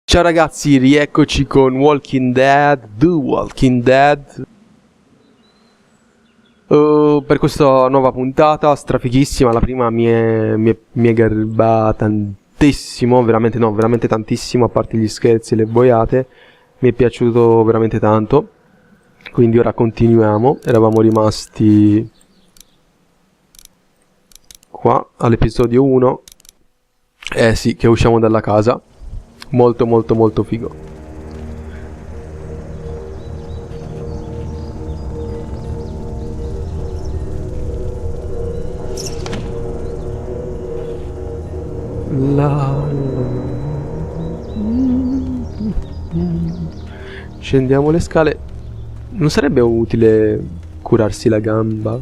Ciao ragazzi, rieccoci con Walking Dead, The Walking Dead. Per questa nuova puntata, strafighissima. La prima mi è garbata tantissimo, veramente no, veramente tantissimo, a parte gli scherzi e le boiate. Mi è piaciuto veramente tanto. Quindi ora continuiamo. Eravamo rimasti qua all'episodio 1. Sì, che usciamo dalla casa. Molto molto molto figo. Scendiamo le scale. Non sarebbe utile curarsi la gamba?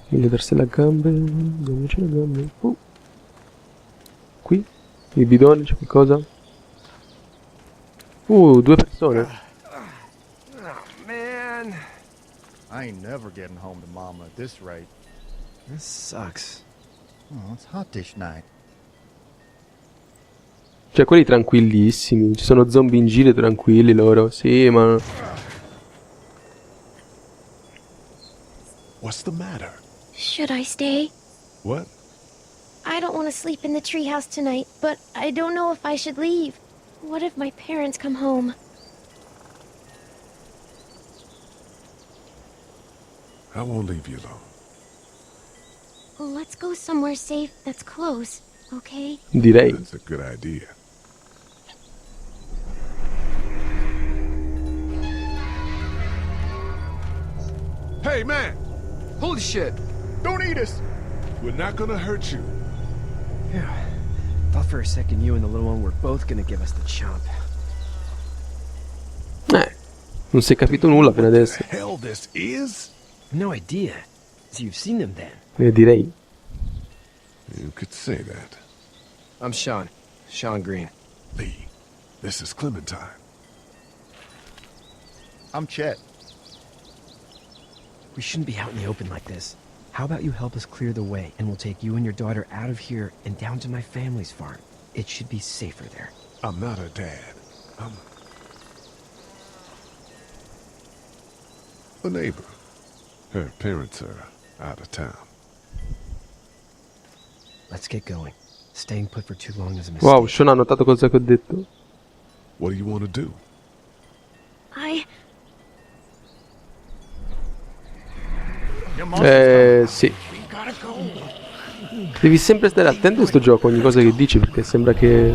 Levarsi la gamba. Dove c'è la gamba? Qui? Il bidone, c'è qualcosa? Due persone. Oh man, I ain't never getting home to Mama at this rate. This sucks. Oh, it's hot dish night. Cioè, quelli tranquillissimi. Ci sono zombie in giro tranquilli loro. Sì, ma... What's the matter? Should I stay? What? I don't want to sleep in the treehouse tonight, but I don't know if I should leave. What if my parents come home? I won't leave you alone. Let's go somewhere safe that's close, okay? Direi. That's a good idea. Hey, man! Holy shit! Don't eat us! We're not gonna hurt you. Yeah. Thought for a second you and the little one were both gonna give us the chomp. Non si è capito nulla fino adesso. The hell this is? No idea. So you've seen them then? Direi. You could say that. I'm Sean. Sean Green. Lee, this is Clementine. I'm Chet. We shouldn't be out in the open like this. How about you help us clear the way, and we'll take you and your daughter out of here and down to my family's farm. It should be safer there. I'm not her dad. I'm a neighbor. Her parents are out of town. Let's get going. Staying put for too long is a mistake. Wow, Sean ha notato cosa che ho detto. What do you want to do? Sì. Devi sempre stare attento a sto gioco, ogni cosa che dici, perché sembra che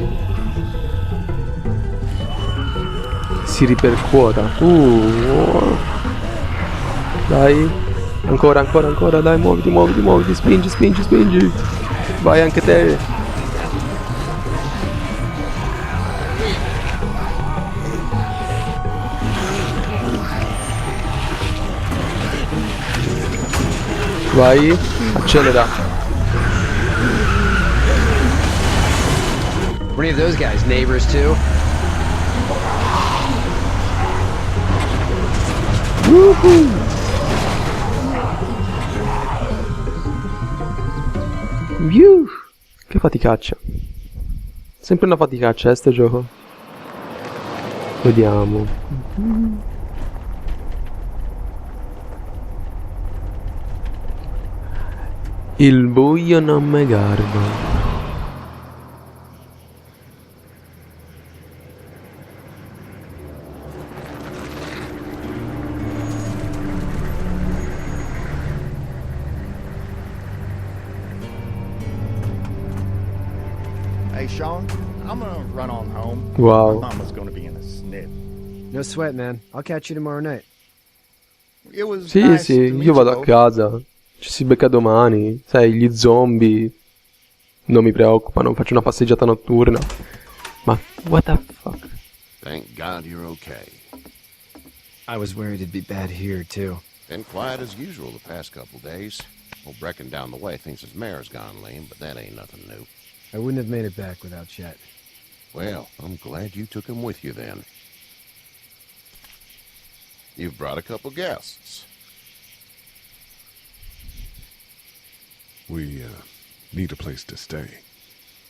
si ripercuota. Dai. Ancora, dai, muoviti, spingi. Vai anche te. Vai, accelera. Were any of those guys neighbors too? Che faticaccia. Sempre una faticaccia, sto gioco. Vediamo. Il buio non me garba. Hey, Sean, I'm gonna run on home. Wow. My mama's gonna be in a snip. No sweat, man. I'll catch you tomorrow night. It was Sì, nice sì, to meet io vado you a both. casa. Ci si becca domani. Sai, gli zombie non mi preoccupano. Faccio una passeggiata notturna. Ma what the fuck? Thank God you're okay. I was worried it'd be bad here, too. Been quiet as usual the past couple days. Old Brecken down the way thinks his mare's gone lame, but that ain't nothing new. I wouldn't have made it back without Chet. Well, I'm glad you took him with you then. You've brought a couple guests. We need a place to stay.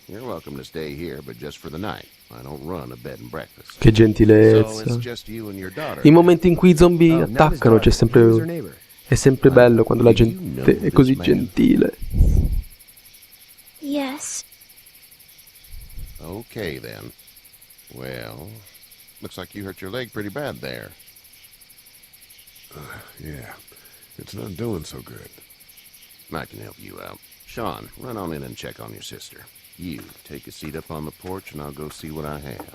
you're welcome to stay here, but just for the night. I don't run a bed and breakfast. Che So it's gentilezza. just you and your daughter. I momenti in cui i zombie Oh, Nova's attaccano daughter. c'è Who's her sempre... neighbor? È sempre bello quando la Do you gente know è this così man? gentile. Yes. Okay, then. Well, looks like you hurt your leg pretty bad there. Yeah, it's not doing so good. I can help you out. Sean, run on in and check on your sister. You, take a seat up on the porch and I'll go see what I have.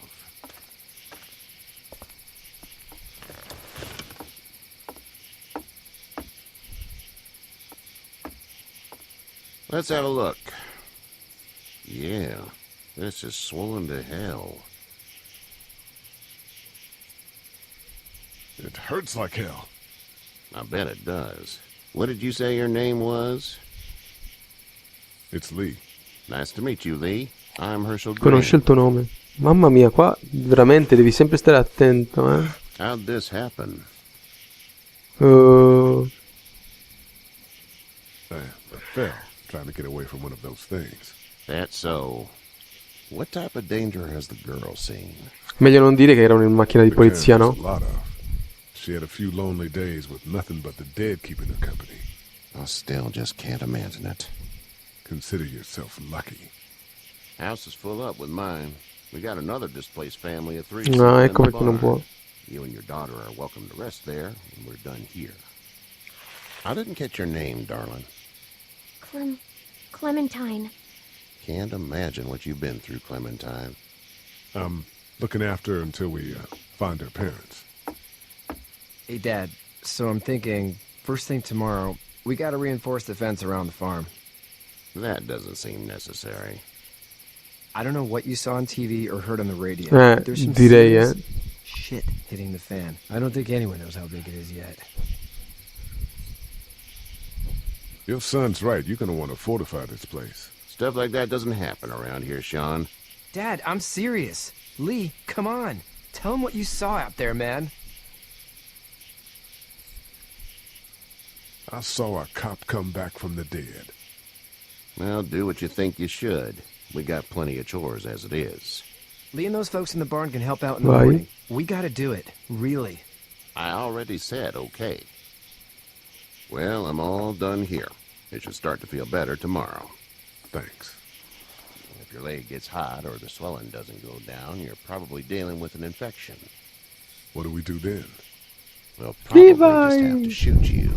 Let's have a look. Yeah, this is swollen to hell. It hurts like hell. I bet it does. What did you say your name was? It's Lee. Nice to meet you, Lee. I'm Herschel Green. Conosce il tuo nome. Mamma mia, qua veramente devi sempre stare attento, eh. How'd this happen? I fell trying to get away from one of those things. That's so. What type of danger has the girl seen? Meglio non dire che erano in macchina di The polizia, Karen's no? a lot of. She had a few lonely days with nothing but the dead keeping her company. I still just can't imagine it. Consider yourself lucky. House is full up with mine. We got another displaced family of 3. No, sleeping ecco in the perché non barn. può. You and your daughter are welcome to rest there when we're done here. I didn't catch your name, darling. Clementine. Can't imagine what you've been through, Clementine. I'm looking after her until we find her parents. Hey, Dad. So I'm thinking, first thing tomorrow, we gotta reinforce the fence around the farm. That doesn't seem necessary. I don't know what you saw on TV or heard on the radio. but there's some direi, serious shit hitting the fan. I don't think anyone knows how big it is yet. Your son's right. You're gonna want to fortify this place. Stuff like that doesn't happen around here, Sean. Dad, I'm serious. Lee, come on. Tell him what you saw out there, man. I saw a cop come back from the dead. Well, do what you think you should. We got plenty of chores as it is. Lee and those folks in the barn can help out in the Why? morning. We gotta do it. Really. I already said okay. Well, I'm all done here. It should start to feel better tomorrow. Thanks. If your leg gets hot or the swelling doesn't go down, you're probably dealing with an infection. What do we do then? We'll probably just Levi. have to shoot you.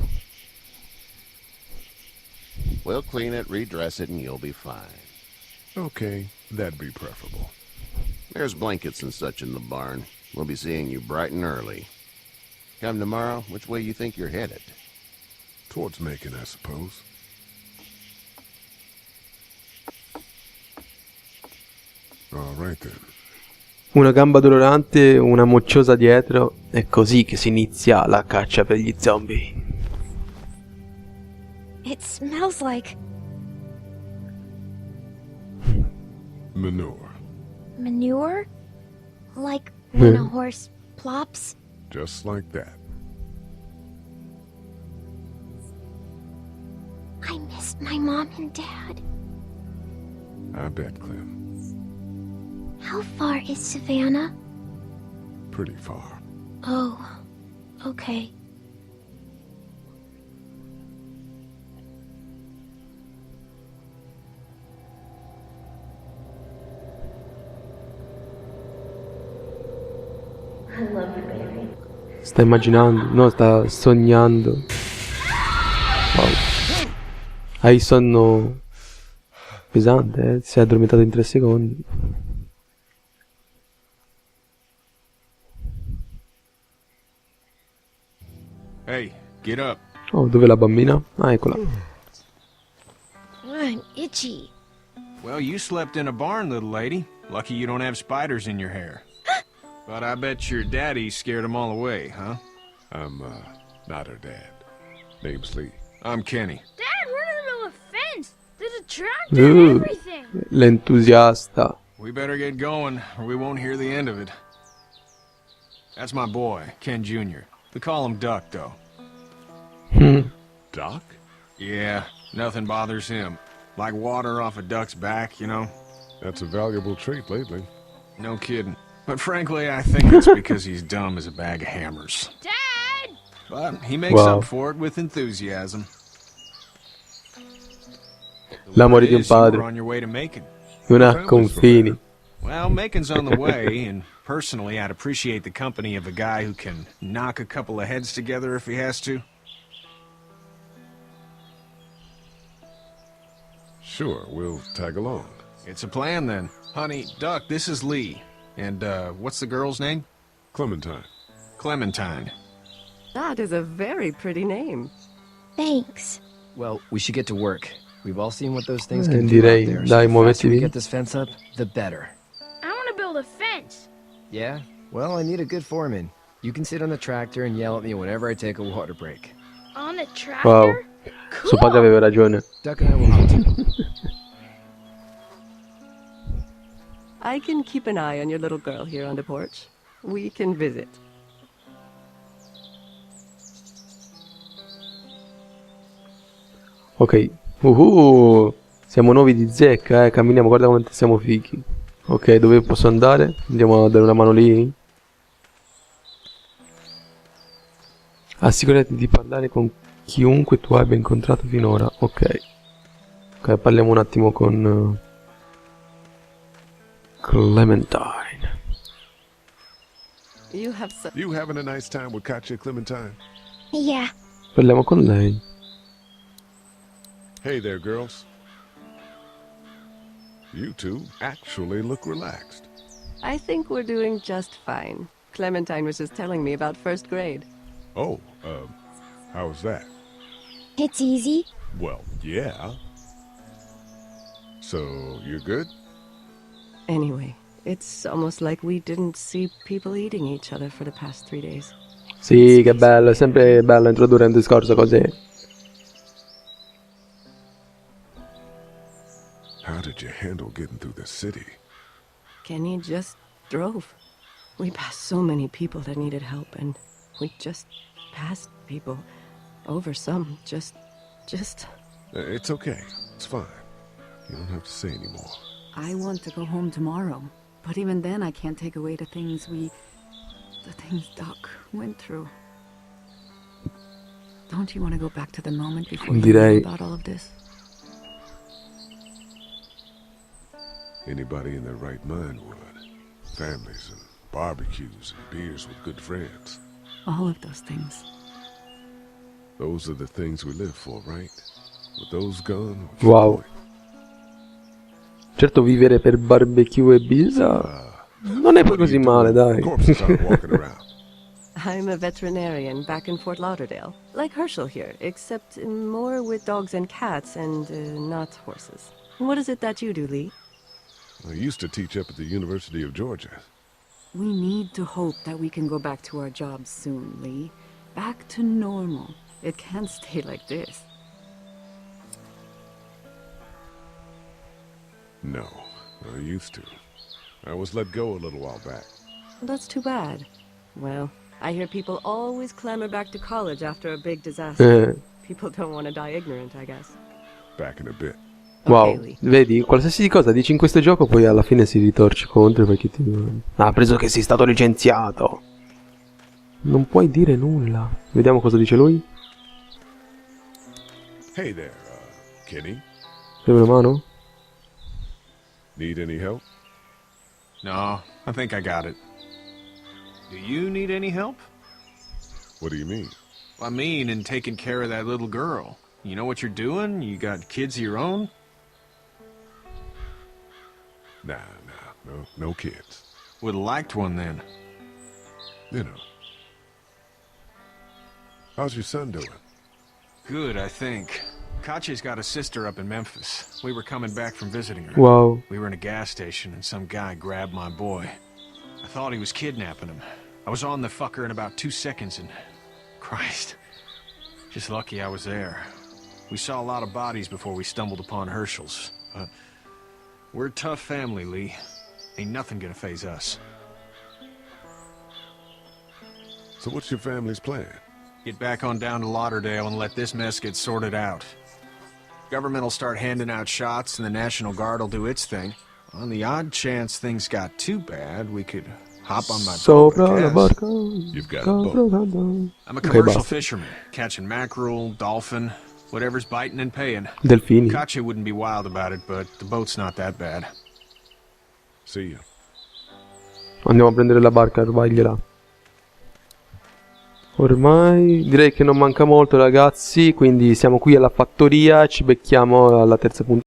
We'll clean it, redress it, and you'll be fine. Okay, that'd be preferable. There's blankets and such in the barn. We'll be seeing you bright and early. Come tomorrow, which way you think you're headed? Towards Macon, I suppose. All right then. Una gamba dolorante, una mocciosa dietro. È così che si inizia la caccia per gli zombie. It smells like Manure. manure? Like when a horse plops? Just like that. I miss my mom and dad. I bet, Clem. How far is Savannah? Pretty far. Oh, okay. Sta immaginando, no, sta sognando. Wow. Hai sonno pesante, eh? Si è addormentato in 3 secondi. Hey, get up. Oh, dov'è la bambina? Ah, eccola. I'm itchy. Well, you slept in a barn, little lady. Lucky you don't have spiders in your hair. But I bet your daddy scared them all away, huh? I'm, not her dad. Name's Lee. I'm Kenny. Dad, we're in the middle of a fence. There's a tractor and everything. L'entusiasta. We better get going, or we won't hear the end of it. That's my boy, Ken Jr. They call him Duck, though. Doc? Yeah, nothing bothers him. Like water off a duck's back, you know? That's a valuable trait lately. No kidding. But frankly, I think it's because he's dumb as a bag of hammers. Dad! But he makes Wow. up for it with enthusiasm. L'amore di un Is you were padre. on your way to Macon. Non ha confini. Well, Macon's on the way, and personally, I'd appreciate the company of a guy who can knock a couple of heads together if he has to. Sure, we'll tag along. It's a plan, then. Honey, Duck, this is Lee. And, what's the girl's name? Clementine. Clementine. That is a very pretty name. Thanks. Well, we should get to work. We've all seen what those things can do direi, out there. dai, So the faster we muoviti. get this fence up, the better. I want to build a fence. Yeah? Well, I need a good foreman. You can sit on the tractor and yell at me whenever I take a water break. On a tractor? Wow. Cool. Suo padre aveva ragione. Duck and I will hunt. I can keep an eye on your little girl here on the porch. We can visit. Ok. Siamo nuovi di zecca, camminiamo, guarda quanto siamo fighi. Ok, dove posso andare? Andiamo a dare una mano lì. Assicurati di parlare con chiunque tu abbia incontrato finora. Ok. Ok, parliamo un attimo con Clementine. You have such... You having a nice time with Katya, Clementine? Yeah. Parliamo con lei. Hey there, girls. You two actually look relaxed. I think we're doing just fine. Clementine was just telling me about first grade. Oh, how's that? It's easy. Well, yeah. So, you're good? Anyway, it's almost like we didn't see people eating each other for the past 3 days. Sì, che bello, è sempre bello introdurre un discorso così. How did you handle getting through the city? Kenny just drove. We passed so many people that needed help, and we just passed people. Over some, just... It's okay. It's fine. You don't have to say anymore. I want to go home tomorrow, but even then I can't take away the things Doc went through. Don't you want to go back to the moment before you Direi. knew about all of this? Anybody in their right mind would. Families and barbecues and beers with good friends. All of those things. Those are the things we live for, right? With those gone, what's Wow. the point? Certo, vivere per barbecue e birra non è poi così male, dai. Corpses aren't walking around. I'm a veterinarian back in Fort Lauderdale. Like Herschel here, except more with dogs and cats and not horses. What is it that you do, Lee? I used to teach up at the University of Georgia. We need to hope that we can go back to our jobs soon, Lee. Back to normal. It can't stay like this. No, I used to. I was let go a little while back. That's too bad. Well, I hear people always clamor back to college after a big disaster. People don't want to die ignorant, I guess. Back in a bit. Wow, Lee. vedi, qualsiasi cosa dici in questo gioco poi alla fine si ritorce contro perché ti... Ah, preso che sei stato licenziato. Non puoi dire nulla. Vediamo cosa dice lui. Hey there, Kenny. Premi una mano? Need any help? No, I think I got it. Do you need any help? What do you mean? I mean, in taking care of that little girl. You know what you're doing? You got kids of your own? Nah, no kids. Would've liked one then. You know. How's your son doing? Good, I think. Katya's got a sister up in Memphis. We were coming back from visiting her. Wow. We were in a gas station and some guy grabbed my boy. I thought he was kidnapping him. I was on the fucker in about 2 seconds and... Christ. Just lucky I was there. We saw a lot of bodies before we stumbled upon Herschel's. But we're a tough family, Lee. Ain't nothing gonna faze us. So what's your family's plan? Get back on down to Lauderdale and let this mess get sorted out. Government will start handing out shots and the National Guard will do its thing. On the odd chance things got too bad, we could hop on my boat, Sopra I la guess. barca. You've got a boat. I'm a Ok, commercial basta. fisherman, catching mackerel, dolphin, whatever's biting and paying. Delfini. Katya wouldn't be wild about it, but the boat's not that bad. See ya. Andiamo a prendere la barca, rubagliela. Ormai direi che non manca molto, ragazzi, quindi siamo qui alla fattoria, ci becchiamo alla terza puntata.